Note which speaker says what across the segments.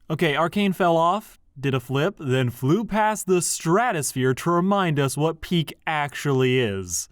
Speaker 1: Okay, Arcane fell off, did a flip, then flew past the stratosphere to remind us what peak actually is.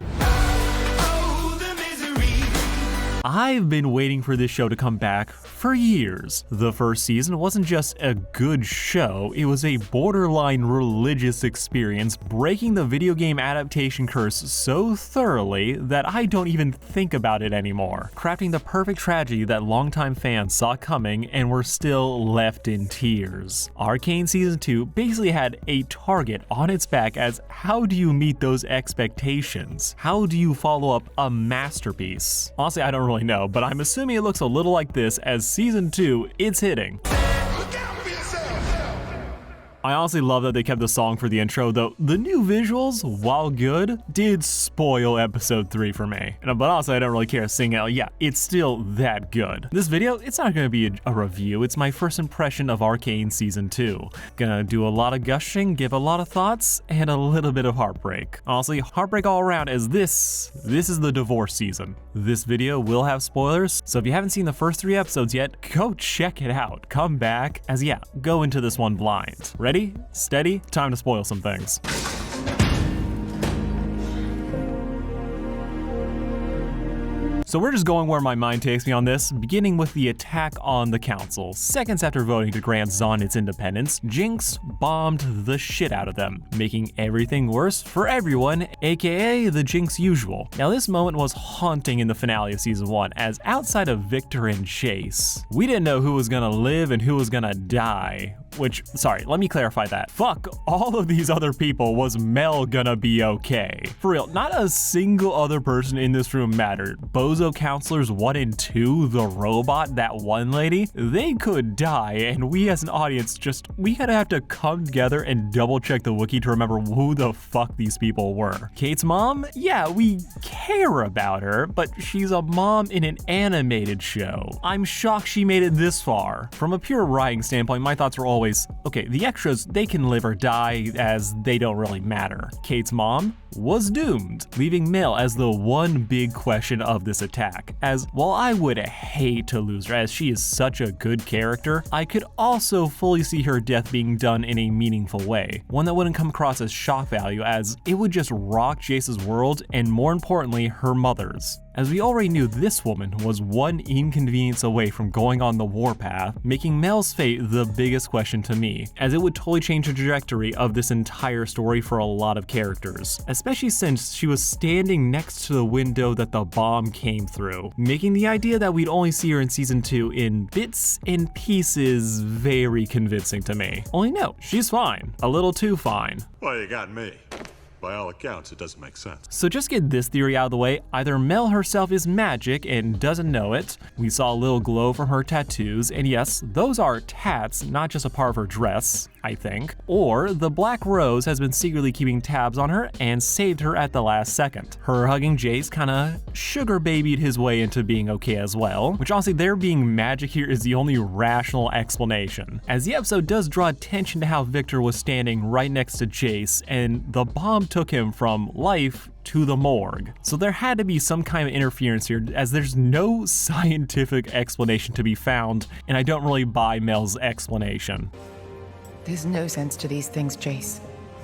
Speaker 1: I've been waiting for this show to come back for years. The first season wasn't just a good show, it was a borderline religious experience, breaking the video game adaptation curse so thoroughly that I don't even think about it anymore. Crafting the perfect tragedy that longtime fans saw coming and were still left in tears. Arcane Season 2 basically had a target on its back as how do you meet those expectations? How do you follow up a masterpiece? Honestly, I don't really know, but I'm assuming it looks a little like this as Season 2, it's hitting. I honestly love that they kept the song for the intro, though the new visuals, while good, did spoil episode 3 for me. But honestly, I don't really care singing it. Yeah, it's still that good. This video, it's not gonna be a review, it's my first impression of Arcane Season 2. Gonna do a lot of gushing, give a lot of thoughts, and a little bit of heartbreak. Honestly, heartbreak all around as this is the divorce season. This video will have spoilers, so if you haven't seen the first 3 episodes yet, go check it out. Come back, as yeah, go into this one blind. Ready? Steady? Time to spoil some things. So we're just going where my mind takes me on this, beginning with the attack on the council. Seconds after voting to grant Zaun its independence, Jinx bombed the shit out of them, making everything worse for everyone, aka the Jinx usual. Now this moment was haunting in the finale of Season 1, as outside of Viktor and Chase, we didn't know who was gonna live and who was gonna die. Which, sorry, let me clarify that. Fuck all of these other people, was Mel gonna be okay? For real, not a single other person in this room mattered. Bozo Counselors 1 and 2, the robot, that one lady, they could die, and we as an audience we gotta have to come together and double check the wiki to remember who the fuck these people were. Kate's mom? Yeah, we care about her, but she's a mom in an animated show. I'm shocked she made it this far. From a pure writing standpoint, my thoughts were always, okay, the extras, they can live or die as they don't really matter. Kate's mom was doomed, leaving Mel as the one big question of this attack, as while I would hate to lose her as she is such a good character, I could also fully see her death being done in a meaningful way, one that wouldn't come across as shock value as it would just rock Jace's world and more importantly her mother's. As we already knew, this woman was one inconvenience away from going on the warpath, making Mel's fate the biggest question to me, as it would totally change the trajectory of this entire story for a lot of characters, especially since she was standing next to the window that the bomb came through, making the idea that we'd only see her in Season 2 in bits and pieces very convincing to me. Only no, she's fine. A little too fine.
Speaker 2: Well, you got me. By all accounts, it doesn't make sense.
Speaker 1: So just get this theory out of the way, either Mel herself is magic and doesn't know it, we saw a little glow from her tattoos, and yes, those are tats, not just a part of her dress, I think, or the Black Rose has been secretly keeping tabs on her and saved her at the last second. Her hugging Jace kinda sugar babied his way into being okay as well, which honestly there being magic here is the only rational explanation, as the episode does draw attention to how Viktor was standing right next to Jace and the bomb took him from life to the morgue. So there had to be some kind of interference here, as there's no scientific explanation to be found, and I don't really buy Mel's explanation.
Speaker 3: There's no sense to these things, Jace.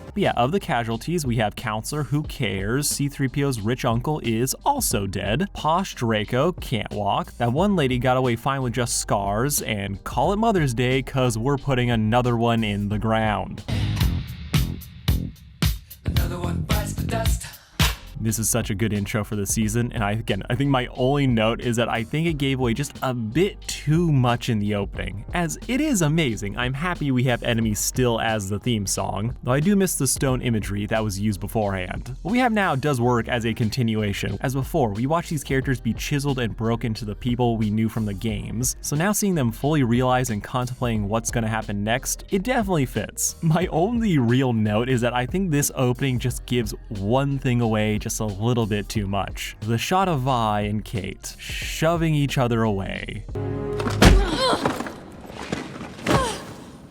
Speaker 1: But yeah, of the casualties, we have Counselor, who cares, C-3PO's rich uncle is also dead, Posh Draco can't walk, that one lady got away fine with just scars, and call it Mother's Day cause we're putting another one in the ground. Another one bites the dust. This is such a good intro for the season, and I think my only note is that I think it gave away just a bit too much in the opening. As it is amazing, I'm happy we have enemies still as the theme song, though I do miss the stone imagery that was used beforehand. What we have now does work as a continuation. As before, we watch these characters be chiseled and broken to the people we knew from the games, so now seeing them fully realized and contemplating what's gonna happen next, it definitely fits. My only real note is that I think this opening just gives one thing away just a little bit too much. The shot of Vi and Kate shoving each other away.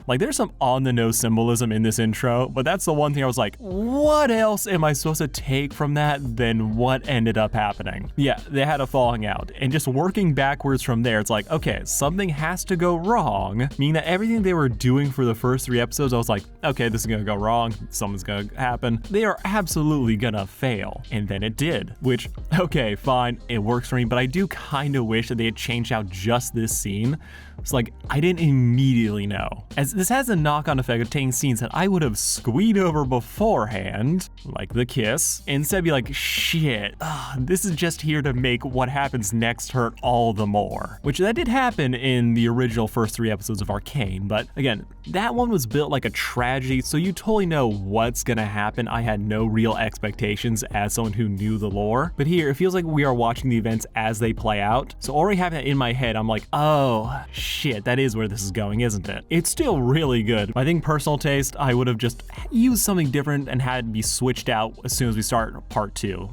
Speaker 1: Like, there's some on-the-nose symbolism in this intro, but that's the one thing I was like, what else am I supposed to take from that than what ended up happening? Yeah, they had a falling out, and just working backwards from there, it's like, okay, something has to go wrong, meaning that everything they were doing for the first 3 episodes, I was like, okay, this is gonna go wrong, something's gonna happen. They are absolutely gonna fail. And then it did, which, okay, fine, it works for me, but I do kind of wish that they had changed out just this scene. It's like, I didn't immediately know. As this has a knock-on effect of taking scenes that I would have squeed over beforehand, like the kiss, and instead be like, shit, this is just here to make what happens next hurt all the more. Which that did happen in the original first 3 episodes of Arcane, but again, that one was built like a tragedy, so you totally know what's gonna happen. I had no real expectations as someone who knew the lore. But here, it feels like we are watching the events as they play out. So already having that in my head, I'm like, oh, shit, that is where this is going, isn't it? It's still really good. I think personal taste, I would have just used something different and had it be switched out as soon as we start part 2.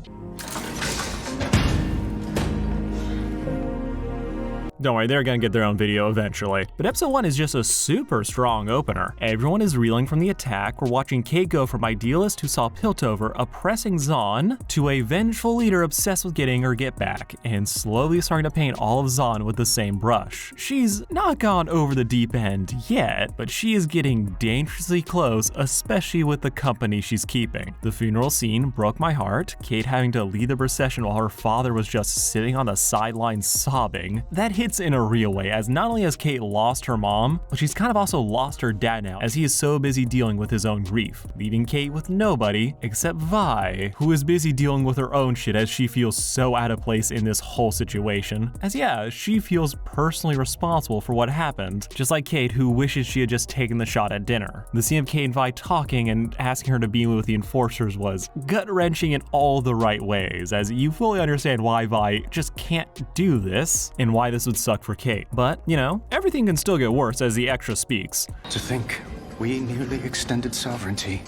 Speaker 1: Don't worry, they're gonna get their own video eventually. But episode 1 is just a super strong opener. Everyone is reeling from the attack. We're watching Kate go from idealist who saw Piltover oppressing Zaun to a vengeful leader obsessed with getting her get back, and slowly starting to paint all of Zaun with the same brush. She's not gone over the deep end yet, but she is getting dangerously close, especially with the company she's keeping. The funeral scene broke my heart, Kate having to lead the procession while her father was just sitting on the sidelines sobbing. That hits in a real way, as not only has Kate lost her mom, but she's kind of also lost her dad now, as he is so busy dealing with his own grief, leaving Kate with nobody except Vi, who is busy dealing with her own shit as she feels so out of place in this whole situation. As yeah, she feels personally responsible for what happened, just like Kate, who wishes she had just taken the shot at dinner. The scene of Kate and Vi talking and asking her to be with the enforcers was gut-wrenching in all the right ways, as you fully understand why Vi just can't do this, and why this would suck for Kate. But, you know, everything can still get worse as the extra speaks.
Speaker 4: To think we nearly extended sovereignty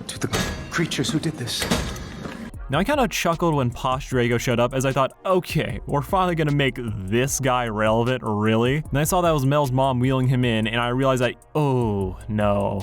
Speaker 4: to the creatures who did this.
Speaker 1: Now I kind of chuckled when Posh Drago showed up, as I thought, okay, we're finally gonna make this guy relevant, really? And I saw that was Mel's mom wheeling him in, and I realized that, oh no,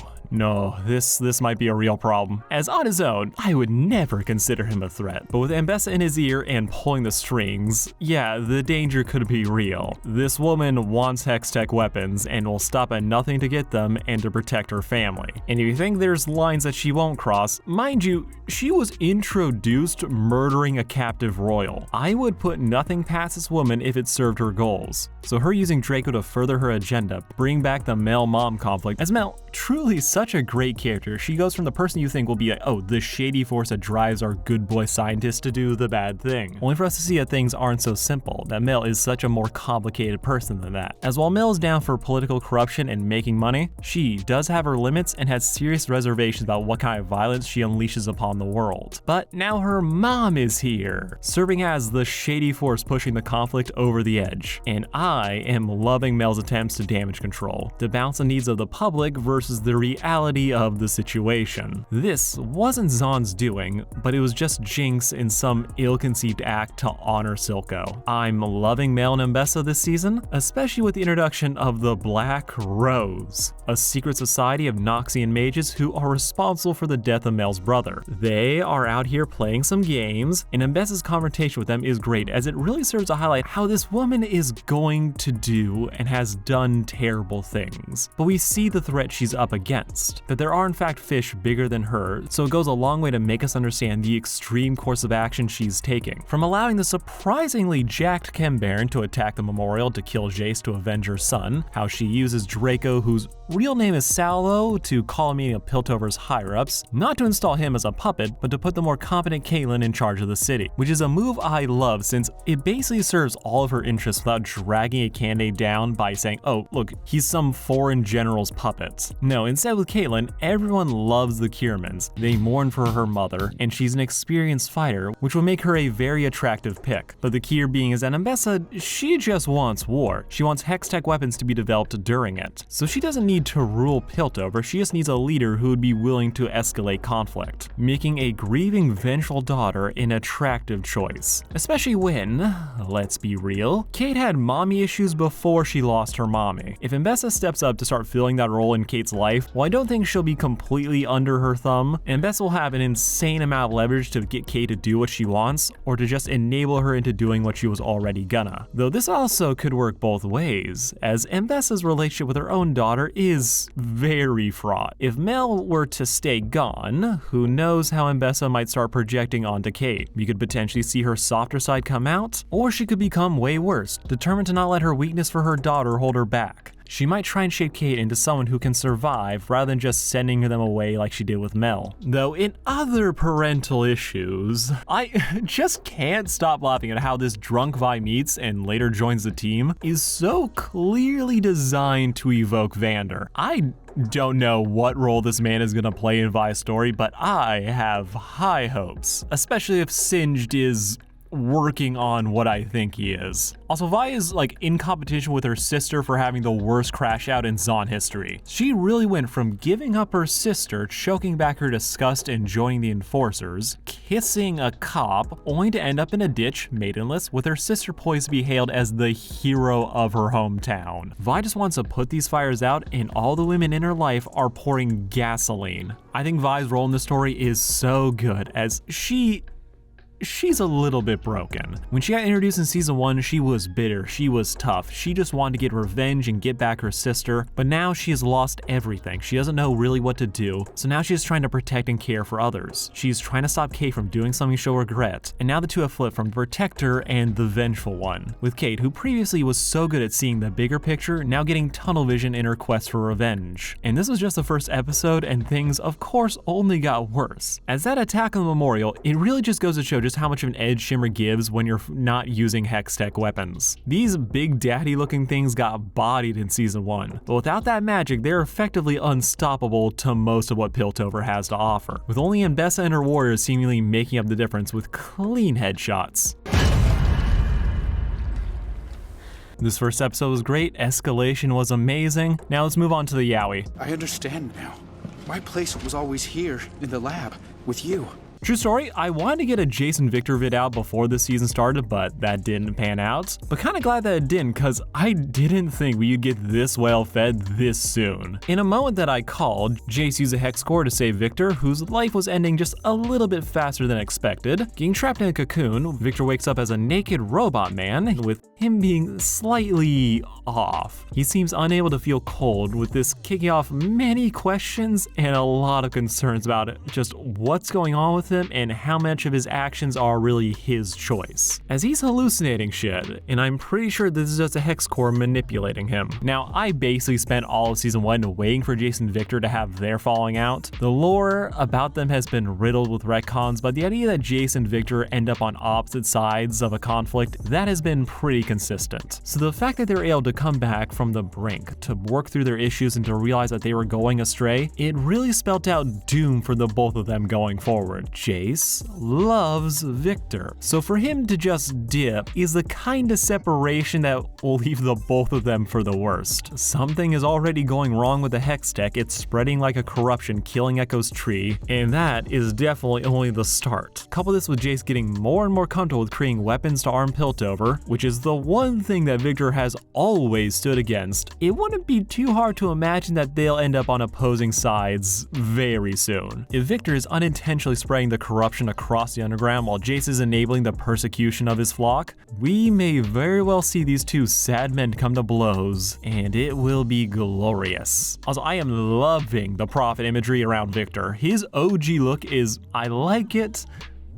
Speaker 1: this might be a real problem. As on his own, I would never consider him a threat. But with Ambessa in his ear and pulling the strings, yeah, the danger could be real. This woman wants Hextech weapons and will stop at nothing to get them and to protect her family. And if you think there's lines that she won't cross, mind you, she was introduced murdering a captive royal. I would put nothing past this woman if it served her goals. So her using Draco to further her agenda, bring back the Mel-mom conflict, as Mel, truly such a great character. She goes from the person you think will be like, oh, the shady force that drives our good boy scientists to do the bad thing. Only for us to see that things aren't so simple, that Mel is such a more complicated person than that. As while Mel is down for political corruption and making money, she does have her limits and has serious reservations about what kind of violence she unleashes upon the world. But now her mom is here, serving as the shady force pushing the conflict over the edge. And I am loving Mel's attempts to damage control, to balance the needs of the public versus the reality of the situation. This wasn't Zaun's doing, but it was just Jinx in some ill-conceived act to honor Silco. I'm loving Mel and Ambessa this season, especially with the introduction of the Black Rose, a secret society of Noxian mages who are responsible for the death of Mel's brother. They are out here playing some games, and Ambessa's confrontation with them is great, as it really serves to highlight how this woman is going to do and has done terrible things. But we see the threat she's up against, that there are in fact fish bigger than her, so it goes a long way to make us understand the extreme course of action she's taking. From allowing the surprisingly jacked Chembaron to attack the memorial to kill Jace to avenge her son, how she uses Draco, whose real name is Sallow, to call a meeting of Piltover's higher-ups, not to install him as a puppet, but to put the more competent Caitlyn in charge of the city, which is a move I love since it basically serves all of her interests without dragging a candidate down by saying, oh, look, he's some foreign general's puppet. No, instead with Caitlyn, everyone loves the Kiermans. They mourn for her mother, and she's an experienced fighter, which will make her a very attractive pick. But the key here being is that Mbessa, she just wants war. She wants Hextech weapons to be developed during it. So she doesn't need to rule Piltover, she just needs a leader who would be willing to escalate conflict, making a grieving, vengeful daughter an attractive choice. Especially when, let's be real, Kate had mommy issues before she lost her mommy. If Mbessa steps up to start filling that role in Kate's life, well, I don't think she'll be completely under her thumb. Mbessa will have an insane amount of leverage to get Kate to do what she wants, or to just enable her into doing what she was already gonna. Though this also could work both ways, as Mbessa's relationship with her own daughter is very fraught. If Mel were to stay gone, who knows how Mbessa might start projecting onto Kate. We could potentially see her softer side come out, or she could become way worse, determined to not let her weakness for her daughter hold her back. She might try and shape Kate into someone who can survive rather than just sending them away like she did with Mel. Though in other parental issues, I just can't stop laughing at how this drunk Vi meets and later joins the team is so clearly designed to evoke Vander. I don't know what role this man is gonna play in Vi's story, but I have high hopes, especially if Singed is working on what I think he is. Also, Vi is like in competition with her sister for having the worst crash out in Zon history. She really went from giving up her sister, choking back her disgust and joining the Enforcers, kissing a cop, only to end up in a ditch, maidenless, with her sister poised to be hailed as the hero of her hometown. Vi just wants to put these fires out, and all the women in her life are pouring gasoline. I think Vi's role in the story is so good, as she's a little bit broken. When she got introduced in season 1, she was bitter, she was tough, she just wanted to get revenge and get back her sister, but now she has lost everything. She doesn't know really what to do, so now she's trying to protect and care for others. She's trying to stop Kate from doing something she'll regret, and now the two have flipped from the protector and the vengeful one, with Kate, who previously was so good at seeing the bigger picture, now getting tunnel vision in her quest for revenge. And this was just the first episode, and things of course only got worse. As that attack on the memorial, it really just goes to show just how much of an edge Shimmer gives when you're not using Hextech weapons. These big daddy looking things got bodied in season 1, but without that magic, they're effectively unstoppable to most of what Piltover has to offer, with only Mbessa and her warriors seemingly making up the difference with clean headshots. This first episode was great, escalation was amazing. Now let's move on to the Yowie.
Speaker 4: I understand now. My place was always here, in the lab, with you.
Speaker 1: True story, I wanted to get a Jason Viktor vid out before this season started, but that didn't pan out. But kinda glad that it didn't, cause I didn't think we'd get this well fed this soon. In a moment that I called, Jace used a hex core to save Viktor, whose life was ending just a little bit faster than expected. Getting trapped in a cocoon, Viktor wakes up as a naked robot man, with him being slightly off. He seems unable to feel cold, with this kicking off many questions and a lot of concerns about it. Just what's going on with him and how much of his actions are really his choice, as he's hallucinating shit, and I'm pretty sure this is just a hex core manipulating him. Now, I basically spent all of season 1 waiting for Jason Viktor to have their falling out. The lore about them has been riddled with retcons, but the idea that Jace and Viktor end up on opposite sides of a conflict, that has been pretty consistent. So the fact that they were able to come back from the brink, to work through their issues and to realize that they were going astray, it really spelled out doom for the both of them going forward. Jace loves Viktor, so for him to just dip is the kind of separation that will leave the both of them for the worst. Something is already going wrong with the Hextech, it's spreading like a corruption, killing Echo's tree, and that is definitely only the start. Couple this with Jace getting more and more comfortable with creating weapons to arm Piltover, which is the one thing that Viktor has always stood against, it wouldn't be too hard to imagine that they'll end up on opposing sides very soon. If Viktor is unintentionally spreading the corruption across the underground while Jace is enabling the persecution of his flock, we may very well see these two sad men come to blows, and it will be glorious. Also, I am loving the prophet imagery around Viktor. His OG look is, I like it,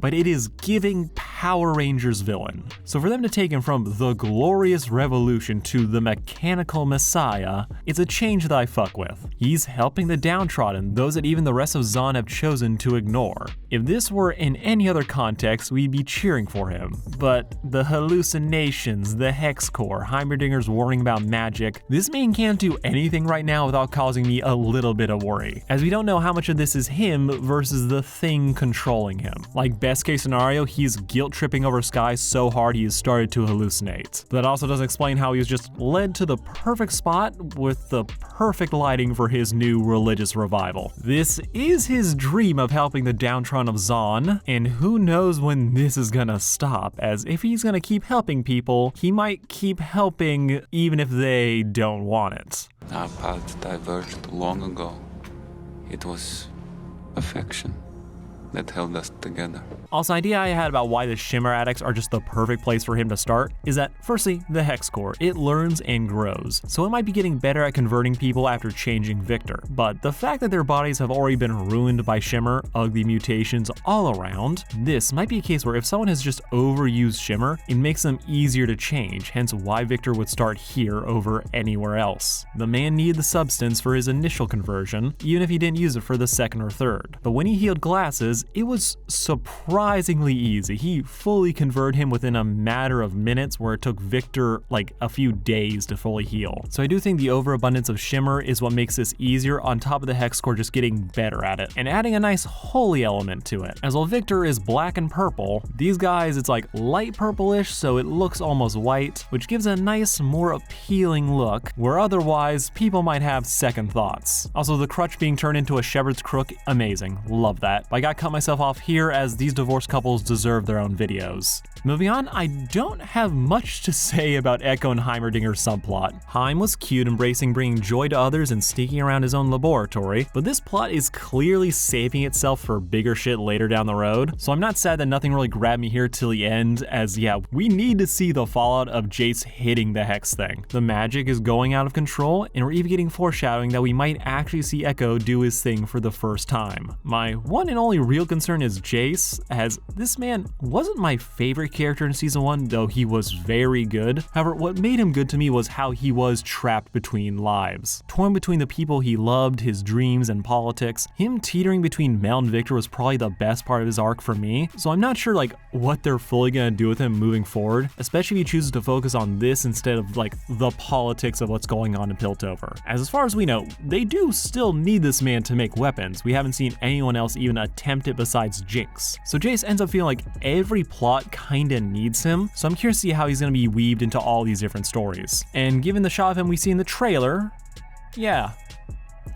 Speaker 1: but it is giving Power Rangers villain. So for them to take him from the glorious revolution to the mechanical messiah, it's a change that I fuck with. He's helping the downtrodden, those that even the rest of Zon have chosen to ignore. If this were in any other context, we'd be cheering for him. But the hallucinations, the hex core, Heimerdinger's warning about magic, this man can't do anything right now without causing me a little bit of worry, as we don't know how much of this is him versus the thing controlling him. Like best case scenario, he's guilt tripping over Sky so hard he has started to hallucinate. That also doesn't explain how he was just led to the perfect spot with the perfect lighting for his new religious revival. This is his dream of helping the downtrodden of Zon, and who knows when this is gonna stop, as if he's gonna keep helping people, he might keep helping even if they don't want it.
Speaker 5: Our paths diverged long ago. It was affection that held us together.
Speaker 1: Also, an idea I had about why the Shimmer addicts are just the perfect place for him to start is that, firstly, the hex core, it learns and grows, so it might be getting better at converting people after changing Viktor. But the fact that their bodies have already been ruined by Shimmer, ugly mutations all around, this might be a case where if someone has just overused Shimmer, it makes them easier to change, hence why Viktor would start here over anywhere else. The man needed the substance for his initial conversion, even if he didn't use it for the second or third. But when he healed Glasses, it was surprisingly easy. He fully converted him within a matter of minutes, where it took Viktor like a few days to fully heal. So I do think the overabundance of Shimmer is what makes this easier, on top of the hex core just getting better at it, and adding a nice holy element to it. As while Viktor is black and purple, these guys it's like light purplish, so it looks almost white, which gives a nice, more appealing look, where otherwise people might have second thoughts. Also, the crutch being turned into a shepherd's crook, amazing, love that. But I gotta cut myself off here, as these divorced couples deserve their own videos. Moving on, I don't have much to say about Echo and Heimerdinger's subplot. Heim was cute, embracing bringing joy to others and sneaking around his own laboratory, but this plot is clearly saving itself for bigger shit later down the road, so I'm not sad that nothing really grabbed me here till the end, as yeah, we need to see the fallout of Jace hitting the hex thing. The magic is going out of control, and we're even getting foreshadowing that we might actually see Echo do his thing for the first time. My one and only real concern is Jace, as this man wasn't my favorite character in season 1, though he was very good. However, what made him good to me was how he was trapped between lives. Torn between the people he loved, his dreams, and politics. Him teetering between Mel and Viktor was probably the best part of his arc for me, so I'm not sure like what they're fully gonna do with him moving forward, especially if he chooses to focus on this instead of like the politics of what's going on in Piltover. As far as we know, they do still need this man to make weapons. We haven't seen anyone else even attempt it besides Jinx. So Jace ends up feeling like every plot kinda needs him, so I'm curious to see how he's gonna be weaved into all these different stories. And given the shot of him we see in the trailer, yeah,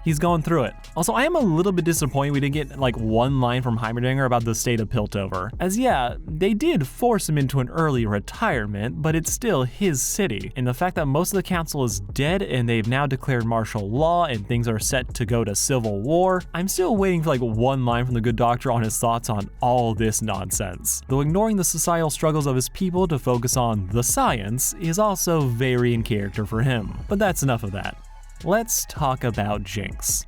Speaker 1: he's going through it. Also, I am a little bit disappointed we didn't get like one line from Heimerdinger about the state of Piltover. As yeah, they did force him into an early retirement, but it's still his city. And the fact that most of the council is dead and they've now declared martial law and things are set to go to civil war, I'm still waiting for like one line from the good doctor on his thoughts on all this nonsense. Though ignoring the societal struggles of his people to focus on the science is also very in character for him. But that's enough of that. Let's talk about Jinx.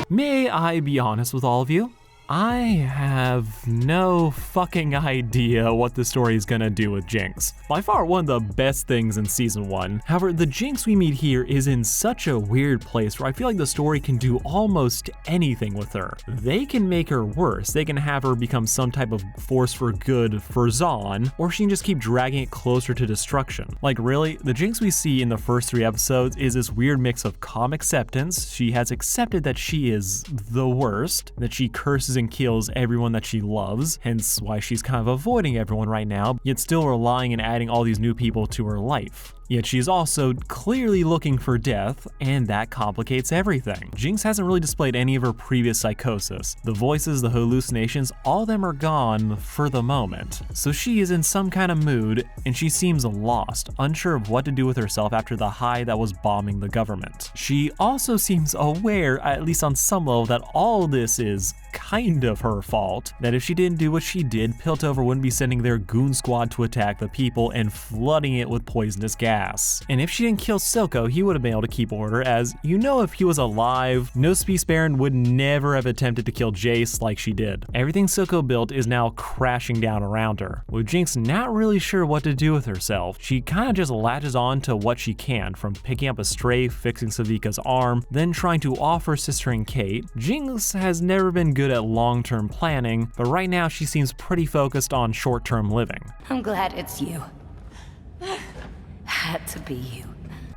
Speaker 1: May I be honest with all of you? I have no fucking idea what the story is gonna do with Jinx. By far one of the best things in season 1. However, the Jinx we meet here is in such a weird place where I feel like the story can do almost anything with her. They can make her worse. They can have her become some type of force for good for Zon, or she can just keep dragging it closer to destruction. Like really, the Jinx we see in the first 3 episodes is this weird mix of calm acceptance. She has accepted that she is the worst, that she curses and kills everyone that she loves, hence why she's kind of avoiding everyone right now, yet still relying and adding all these new people to her life. Yet she's also clearly looking for death, and that complicates everything. Jinx hasn't really displayed any of her previous psychosis. The voices, the hallucinations, all of them are gone for the moment. So she is in some kind of mood, and she seems lost, unsure of what to do with herself after the high that was bombing the government. She also seems aware, at least on some level, that all this is kind of her fault, that if she didn't do what she did, Piltover wouldn't be sending their goon squad to attack the people and flooding it with poisonous gas. And if she didn't kill Silco, he would have been able to keep order, as you know if he was alive, no Space Baron would never have attempted to kill Jace like she did. Everything Silco built is now crashing down around her, with Jinx not really sure what to do with herself. She kinda just latches on to what she can, from picking up a stray, fixing Savika's arm, then trying to off her sister and Kate. Jinx has never been good at long-term planning, but right now she seems pretty focused on short-term living.
Speaker 6: I'm glad it's you. Had to be you.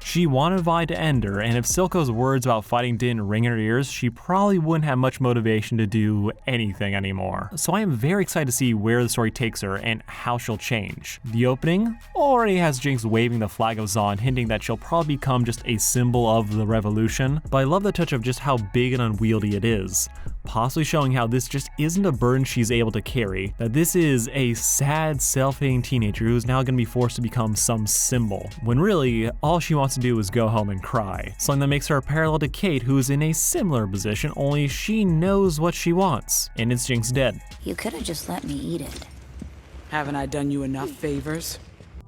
Speaker 1: She wanted Vi to end her, and if Silco's words about fighting didn't ring in her ears, she probably wouldn't have much motivation to do anything anymore. So I am very excited to see where the story takes her and how she'll change. The opening already has Jinx waving the flag of Zaun, hinting that she'll probably become just a symbol of the revolution, but I love the touch of just how big and unwieldy it is, possibly showing how this just isn't a burden she's able to carry, that this is a sad, self-hating teenager who's now going to be forced to become some symbol, when really, all she wants to do is go home and cry. Something that makes her a parallel to Kate, who's in a similar position, only she knows what she wants, and it's Jinx dead.
Speaker 6: You could have just let me eat it.
Speaker 7: Haven't I done you enough favors?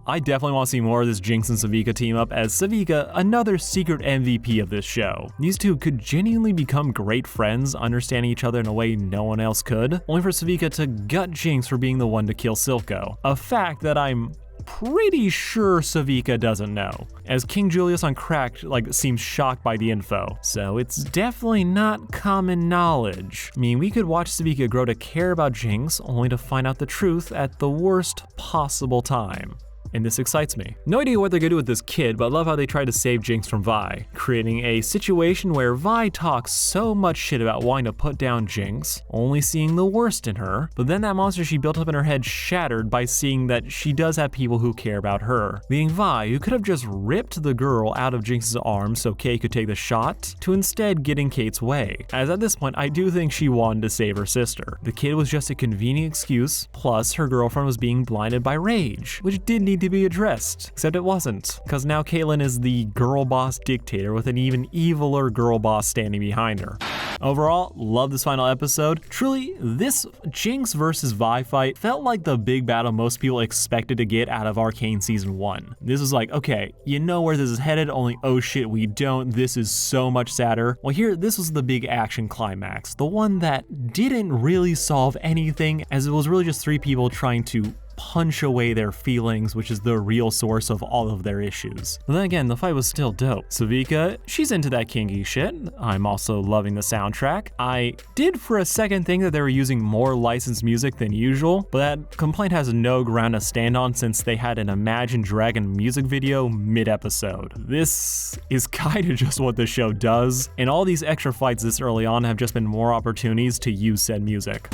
Speaker 1: I definitely want to see more of this Jinx and Savika team up, as Savika, another secret MVP of this show. These two could genuinely become great friends, understanding each other in a way no one else could, only for Savika to gut Jinx for being the one to kill Silco. A fact that I'm pretty sure Savika doesn't know, as King Julius on Cracked seems shocked by the info, so it's definitely not common knowledge. I mean, we could watch Savika grow to care about Jinx, only to find out the truth at the worst possible time. And this excites me. No idea what they're gonna do with this kid, but I love how they tried to save Jinx from Vi, creating a situation where Vi talks so much shit about wanting to put down Jinx, only seeing the worst in her, but then that monster she built up in her head shattered by seeing that she does have people who care about her, leaving Vi, who could have just ripped the girl out of Jinx's arms so Kate could take the shot, to instead get in Kate's way, as at this point I do think she wanted to save her sister. The kid was just a convenient excuse, plus her girlfriend was being blinded by rage, which did need to be addressed, except it wasn't, because now Caitlyn is the girl boss dictator with an even eviler girl boss standing behind her. Overall, love this final episode. Truly, this Jinx versus Vi fight felt like the big battle most people expected to get out of Arcane Season 1. This was like, okay, you know where this is headed, only oh shit we don't, this is so much sadder. Well here, this was the big action climax, the one that didn't really solve anything, as it was really just three people trying to punch away their feelings, which is the real source of all of their issues. But then again, the fight was still dope. Savika, she's into that kinky shit. I'm also loving the soundtrack. I did for a second think that they were using more licensed music than usual, but that complaint has no ground to stand on since they had an Imagine Dragon music video mid-episode. This is kind of just what the show does, and all these extra fights this early on have just been more opportunities to use said music.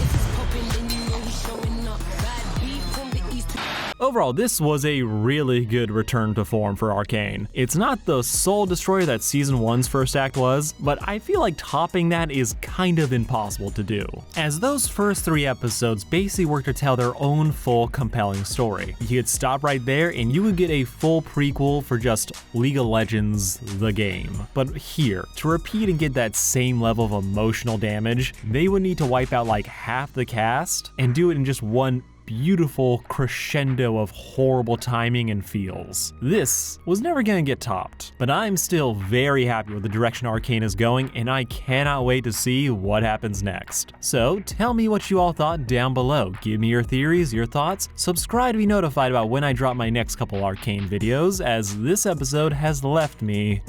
Speaker 1: Overall, this was a really good return to form for Arcane. It's not the soul destroyer that Season 1's first act was, but I feel like topping that is kind of impossible to do, as those first 3 episodes basically work to tell their own full compelling story. You could stop right there and you would get a full prequel for just League of Legends, the game. But here, to repeat and get that same level of emotional damage, they would need to wipe out like half the cast and do it in just one beautiful crescendo of horrible timing and feels. This was never gonna get topped, but I'm still very happy with the direction Arcane is going, and I cannot wait to see what happens next. So tell me what you all thought down below. Give me your theories, your thoughts. Subscribe to be notified about when I drop my next couple Arcane videos, as this episode has left me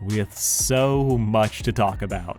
Speaker 1: with so much to talk about.